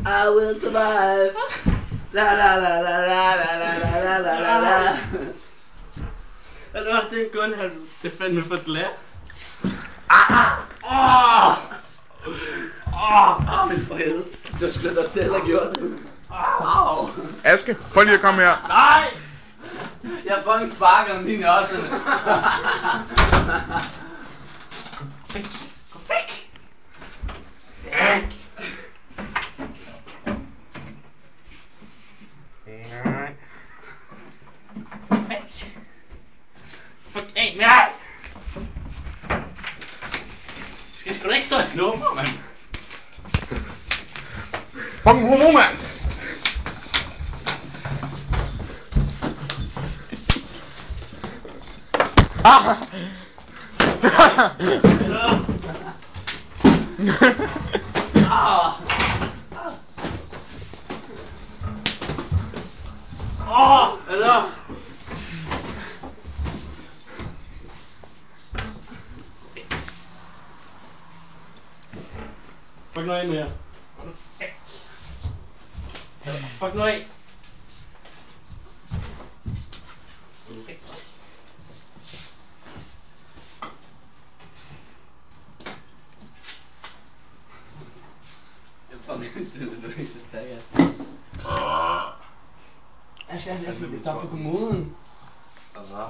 I will survive. La la la la la la la la la la la. Det er kun han. Det er fandme for glat. For helvede. Det var sgu da dig selv, der gjorde det. Au. Aske, prøv lige at komme her. Nej! Jeg fucking sparker den lige i nødserne. Gå væk! Væk! Nej. Væk! Fuck af med dig! Du skal sgu da ikke stå og snuppe, mand. Fucking homo, mand! Ah! Eller? Fuck nu af med jer. Fuck nu af. Du er ikke så stærk, altså. Jeg skal på kommoden. Og så?